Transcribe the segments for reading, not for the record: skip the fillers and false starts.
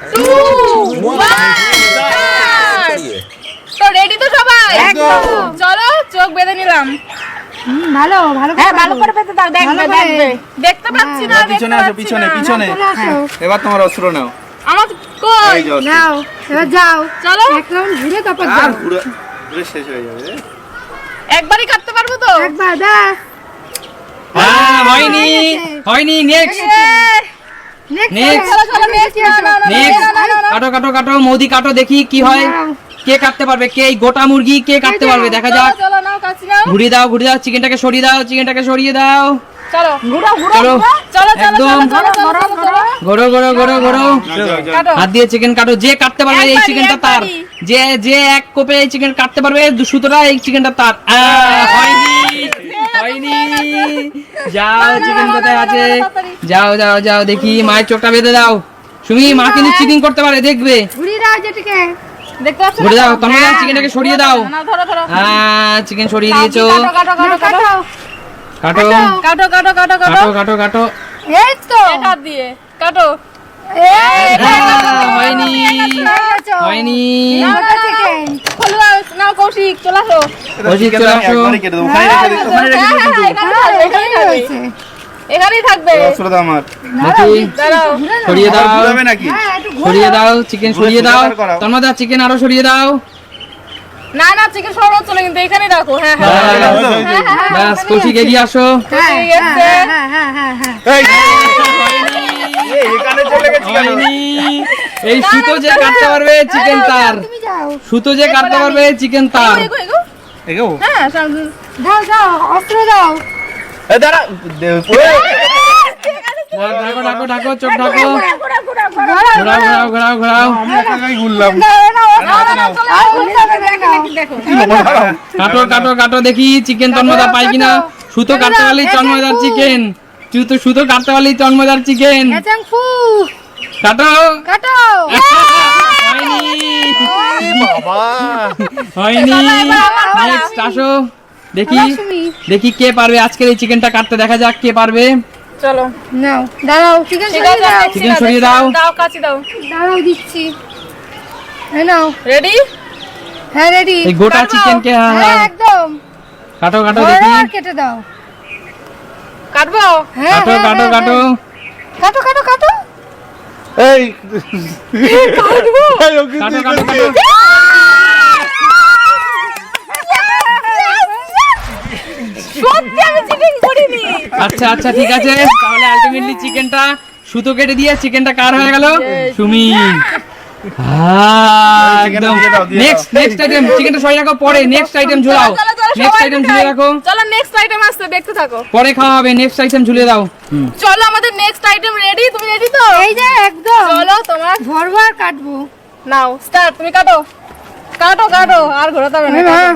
2 1 তো রেডি তো সবাই? একদম। চলো চোখ বেঁধে নিলাম। ভালো ভালো হ্যাঁ ভালো করে বেঁধে দাও, দেখবে দেখবে। দেখতে পাচ্ছি না, পিছনে আসো, পিছনে পিছনে। এবার তোমার অস্ত্র নাও। আমার কই? এই যে অস্ত্র। নাও এবার যাও চলো এক রাউন্ড ঘুরে তারপর আর যাও ঘুরে ঘুরে শেষ হয়ে যাবে। একবারই কাটতে পারবো তো? একবার দা হ্যাঁ হয়নি হয়নি নেক্সট Next. চলো চলো নেক্সট। নেক্সট কাটো কাটো কাটো মোদি কাটো দেখি কি হয় কে কাটতে পারবে কে এই গোটা মুরগি কে কাটতে পারবে দেখা যাক চলো নাও কাছি নাও। ঘুরিয়ে দাও চিকেনটাকে সরিয়ে দাও চিকেনটাকে সরিয়ে দাও চলো ঘুরো ঘুরো চলো চলো চলো একদম চলো চলো চলো ঘোরো ঘোরো ঘোরো ঘোরো কাটো। হাত দিয়ে চিকেন কাটো যে কাটতে পারবে এই একবারই, চিকেনটা তার একবারই। যে যে এক কোপে এই চিকেন কাটতে পারবে সুতরা এই চিকেনটা তার হয়নি হয়নি যাও চিকেন কোথায় আছে যাও যাও যাও দেখি মায়ের চোখটা বেঁধে দাও সুমি মা কিন্তু চিকেন করতে পারে দেখবে ঘুরিয়ে দাও যেটাকে দেখতে পাচ্ছ? ঘুরে দাও তোমরা চিকেনটাকে সরিয়ে দাও না ধরো ধরো। চিকেন সরিয়ে দিয়েছো কাটো কাটো কাটো কাটো কাটো কাটো কাটো কাটো কাটো কাটো কাটো এই তো এক হাত দিয়ে কাটো। এই হয়নি হয়নি গোটা চিকেন খোলো দাও, নাও কৌশিক চলে আসো। কৌশিক চলে আসো। একবারই কেটে দেবো। ওখানে রেখে দিও, ওখানে রেখে দিও কিন্তু। এখানেই থাকবে। অস্ত্র দাও আমার। দেখি দাঁড়াও। সরিয়ে দাও ঘুরাবে নাকি? হ্যাঁ একটু সরিয়ে দাও চিকেন সরিয়ে দাও ঘুরে করাও। তোমরা চিকেন আরো সরিয়ে দাও না না চিকেন সরো চলে কিন্তু এখানেই রাখো। হ্যাঁ হ্যাঁ ব্যাস কৌশিক এগিয়ে আসো হ্যাঁ ঠিক আছে। হ্যাঁ হ্যাঁ হ্যাঁ হ্যাঁ এই, এই, এখানে চলে গেছি কেন? হয়নি। এই সুতো যে কাটতে পারবে চিকেন তার তুমি যাও সুতো যে কাটতে পারবে চিকেন তার এগো এগো। এগো। হ্যাঁ দাও দাও অস্ত্র দাও এই দাঁড়া। পুরো ঢাকো ঢাকো ঢাকো চোখ ঢাকো ঘোরাও ঘোরাও ঘোরাও ঘোরাও আমি একাই ঘুরলাম। কাটো কাটো কাটো দেখি চিকেন তন্ময়দা পাই কিনা সুতো কাটতে পারলেই তন্ময়দার চিকেন সুতো কাটতে পারলেই তন্ময়দার চিকেন কাটো কাটো হয়নি বাবা। হয়নি নেক্সট আসো দেখি দেখি কে পারবে আজকের এই চিকেনটা কাটতে দেখা যাক কে পারবে চলো নাও দাঁড়াও চিকেন ঠিক সরিয়ে আছে দাও দেখছি চিকেন না, সরিয়ে দেখছি না। দাও। দাও কাছি দাও। দাঁড়াও দিচ্ছি এই নাও রেডি? হ্যাঁ রেডি এই গোটা কাটবো? চিকেনকে হ্যাঁ একদম কাটো কাটো ধরো দেখি আর কেটে দাও কাটবো? হ্যাঁ কাটো কাটো কাটো কাটো কাটো কাটো এই কাটো কাটো কাটো সত্যি আমি চিকেন করিনি। আচ্ছা আচ্ছা ঠিক আছে তাহলে আলটিমেটলি চিকেনটা সুতো কেটে দিয়ে চিকেনটা কার হয়ে গেল সুমি একদম দিয়ে দাও, দিয়ে দাও। নেক্সট আইটেম চিকেনটা সরিয়ে রাখো পরে নেক্সট আইটেম ঝুলাও চলো, চলো, নেক্সট সবাই আইটেম মিলে ঝুলিয়ে খাই। রাখো চলো নেক্সট আইটেম আসছে দেখতে থাকো। পরে খাওয়া হবে নেক্সট আইটেম ঝুলিয়ে দাও চলো আমাদের নেক্সট আইটেম রেডি। তুমি রেডি তো? এই যে একদম চলো তোমার ধরবো আর কাটবো নাও স্টার্ট। তুমি কাটো কাটো কাটো আর ঘোরাতে হবে না। কাটো।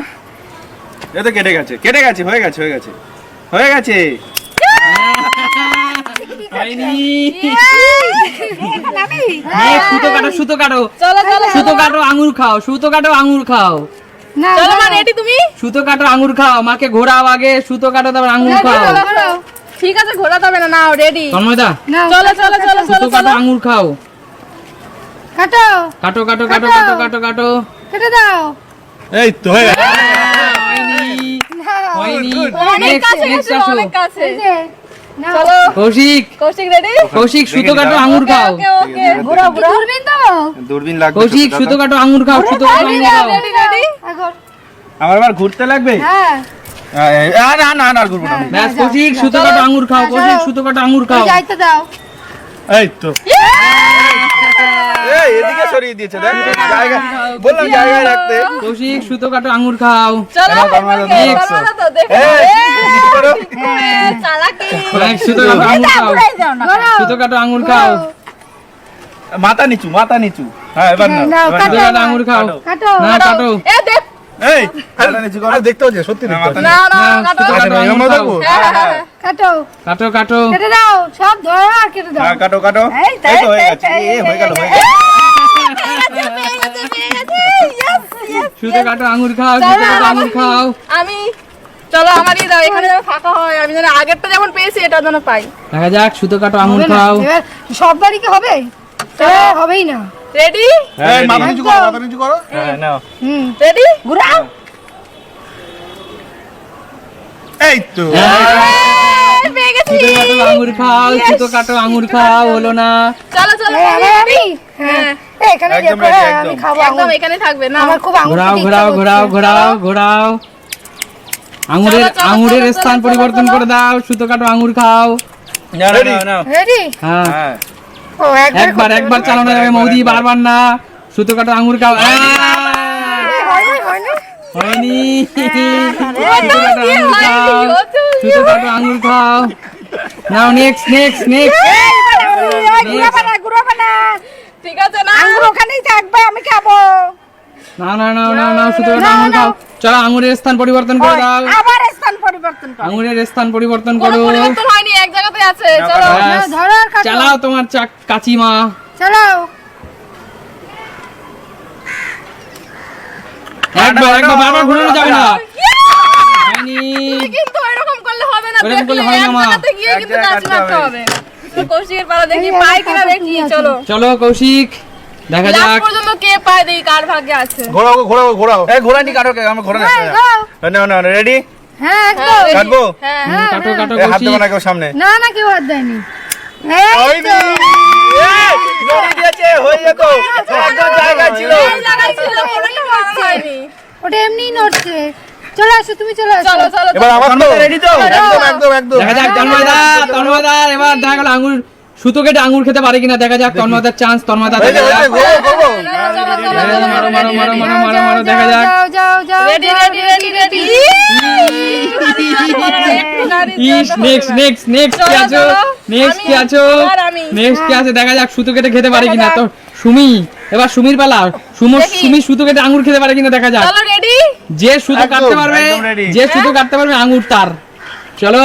এই তো কেটে গেছে কেটে গেছে হয়ে গেছে হয়ে গেছে হয়ে গেছে। হয়নি আমি সুতো কাটো চলো চলো সুতো কাটো আঙ্গুর খাও সুতো কাটো আঙ্গুর খাও না চলো মা রেডি তুমি? সুতো কাটো আঙ্গুর খাও মাকে ঘোরাও আগে সুতো কাটো তারপর আঙ্গুর খাও চলো, চলো। ঠিক আছে ঘোরাতে হবে না। নাও রেডি। তন্ময়দা না চলো চলো চলো সুতো চলো কাটো চলো। আঙ্গুর খাও কাটো কাটো কাটো কাটো কাটো কাটো কাটো কেটে দাও এই তো হয়ে গেছে। হয়নি অনেক নেক্সট কাছে নেক্সট গেছে, আসো অনেক কাছে। এই যে নাও চলো কৌশিক কৌশিক রেডি? কৌশিক সুতো কাটো আঙ্গুর খাও ওকে ওকে ঘোরাও ঘোরাও। দূরবীন তো দূরবীন লাগবে। কৌশিক ছোট সুতো দাদা। কাটো আঙ্গুর খাও সুতো কাটো আঙ্গুর খাও রেডি রেডি? আগর আমার আবার ঘুরতে লাগবে? হ্যাঁ না না না আর ঘুরবো না। ব্যাস কৌশিক সুতো কাটো আঙ্গুর খাও কৌশিক সুতো কাটো আঙ্গুর খাও যাইতে দাও এই তো এই এদিকে সরিয়ে দিয়েছে দেখ জায়গা বললাম জায়গায় রাখতে। কৌশিক সুতো কাটো আঙ্গুর খাও চলো এবার গরমালো দাও। এবার বানাও তো, দেখো। এই এদিকে করো। চালাকি। সুতো কাটো আঙ্গুর খাও ঘুরাই যাও না। সুতো কাটো আঙ্গুর খাও মাথা নিচু মাথা নিচু। হ্যাঁ এবার নাও নাও, এবার সুতো নাও। কাটো আঙ্গুর খাও কাটো না কাটো এ দেখ এই মাথা নিচু করো দেখতে হচ্ছে সত্যি দেখতে হচ্ছে। না না না, কাটো। সুতো কাটো আঙ্গুর খাও হ্যাঁ হ্যাঁ হ্যাঁ কাটো কাটো কাটো কেটে দাও সব ধরো আর কেটে দাও হ্যাঁ কাটো কাটো এই তো, এই তো হয়ে এই গেছে তো, এই হয়ে গেল হয়ে গেল। পেয়ে গেছে পেয়ে গেছে। Yes, yes. সুতো কাটো আঙ্গুর খাও সুতো কাটো আঙ্গুর খাও আমি চলো আমারই দাও এখানে যেন ফাঁকা হয়। আমি যেন আগেরটা যেমন পেয়েছি এটা যেন পাই। দেখা যাক সুতো কাটো আঙ্গুর হবে না, খাও এবার সব বাড়ি কি হবে হবেই না। রেডি হ্যাঁ, এই, মাথা নিচু করো, মাথা নিচু করো। হ্যাঁ, নাও। রেডি ঘুরাও এই তো। পেয়ে গেছি সুতো কাটো আঙুর খাও, সুতো কাটো আঙুর খাও, হলো না। চলো চলো আমি হ্যাঁ এখানে একদম দেখো, ready, আমি একদম। খাবো একদম আঙুর। এখানে থাকবে না আমার খুব আঙুর ঘোরাও খেতে ঘোরাও ইচ্ছা ঘোরাও করছে। ঘোরাও ঘোরাও। আঙুরের চলো, চলো, আঙুরের চলো, স্থান চলো, পরিবর্তন চলো। করে দাও, সুতো কাটো আঙুর খাও। নাও, নাও, নাও। রেডি? হ্যাঁ হ্যাঁ। ও একবার একবার চালানো যাবে মৌদি, বারবার না। সুতো কাটো আঙুর খাও। হয়নি। সুতো কাটো আঙুর খাও, সুতো কাটো আঙুর খাও। নাও নেক্সট নেক্সট নেক্সট। ঠিক আছে না ওখানেই থাকবে, আমি খাবো। না না না না না, সুতো কাটো আঙুর খাও। চলো আঙুরের স্থান পরিবর্তন করে দাও, আবার স্থান পরিবর্তন করো। আঙুরের স্থান পরিবর্তন কোনো করো। পরিবর্তন হয়নি এক জায়গাতে আছে না, চলো কাটো। ব্যাস। ধরো আর কাটো। চালাও তোমার কাচিমা। চালাও। একবার একবার বারবার ঘুরানো যাবে না। হয়নি। তুমি কিন্তু এরকম করলে হবে না এরকম করলে দেখলে হয় না, এক মা। জায়গাতে গিয়ে এক কিন্তু জায়গায় কাজ কাটতে মারতে হবে। হবে তো কৌশিকের পালা দেখি এই পাই একটা কিনা কাপড় দেখি নিয়ে আসো। চলো চলো কৌশিক, দেখা লাস্ট যাক। পর্যন্ত কে পায় দেখি কার ভাগ্যে আছে ঘোরাও, ঘোরাও, ঘোরাও। এই ঘোড়ানি কাটো কে, আমার ঘোড়া না। নাও, নাও, রেডি? হ্যাঁ একদম। ready? কাটবো? হ্যাঁ কাটো কাটো এই হাত দেবো কৌশিক। না কেউ সামনে। না না কেউ হাত দেয়নি। হয়নি। এই, লড়ে দিয়েছে, হয়ে যেত। একদম জায়গায় ছিল। এই জায়গায় ছিল কোনো কিছু বানানো হয়নি ওটা এমনিই নড়ছে। চলে আসো, তুমি চলে আসো। চলো চলো এবার আমার তো রেডি তো? একদম, একদম, একদম। দেখা যাক তন্ময়দা এবার দেখা গেল আঙুর সুতো কেটে আঙুর খেতে পারে কিনা, দেখা যাক তন্ময়দার চান্স। তন্ময়দা এই যে, দেখা এই যে, যাক। ঘোরাও, ঘোরাও। মারো মারো মারো মারো মারো মারো, দেখা যাক। যাও যাও যাও। রেডি রেডি রেডি রেডি ইস নেক্সট নেক্সট নেক্সট কি চলো, আছো, চলো। নেক্সট কি আমি, আছো, এবার আমি। নেক্সট কি আছে দেখা যাক। সুতো কেটে খেতে পারে কিনা। তো সুমি, এবার সুমির পালা। দেখি। সুমি সুতো কেটে আঙুর খেতে পারে কিনা দেখা যাক। চলো রেডি যে সুতো একদম, কাটতে পারবে, একদম ready। যে সুতো কাটতে পারবে আঙুর তার। চলো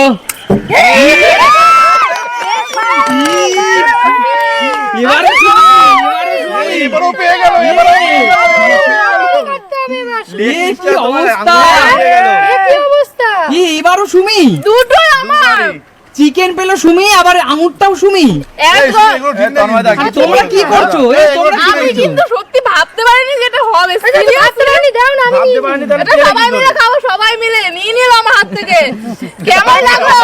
এবারে সুমি, এবারে সুমি। এবারও পেয়ে গেল, এবারও পেয়ে গেল, এবারও পেয়ে গেল। করতে হবে এবার। এ কি অবস্থা, এ কি অবস্থা? এবারও সুমি। দুটোই আমার চিকেন পেলো সুমি, আবার আঙুরটাও সুমি। এই, একদম এগুলো ঠিক এই, নেই তন্ময়দা, কিন্তু। তোমরা কি করছো? এ তোমরা কি আমি করছো? কিন্তু সত্যি ভাবতে পারিনি যে এটা হবে হাত সিরিয়াসলি তুলে দাও না, আমি ভাবতে নিয়ে পারিনি নিই। তাহলে এটা পেরে সবাই কি মিলে করে? খাবো সবাই মিলে নিয়ে নিল আমার হাত থেকে কেমন লাগলো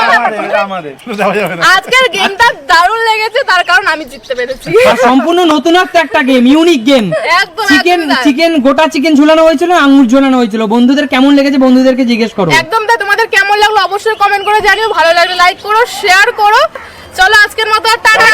এটা আমাদের। যাওয়া যাবে না। আজকের গেমটা দারুণ লেগেছে তার কারণ আমি জিততে পেরেছি আর সম্পূর্ণ নতুনত্ব একটা গেম, ইউনিক গেম। একদম চিকেন একদম তাই। চিকেন গোটা চিকেন ঝুলানো হয়েছিল, আঙুর ঝুলানো হয়েছিল। বন্ধুদের কেমন লেগেছে বন্ধুদেরকে জিজ্ঞেস করো। একদম তাই তোমাদের কেমন লাগলো অবশ্যই কমেন্ট করে জানিও ভালো লাগলে লাইক করো শেয়ার করো চলো আজকের মতো টাটা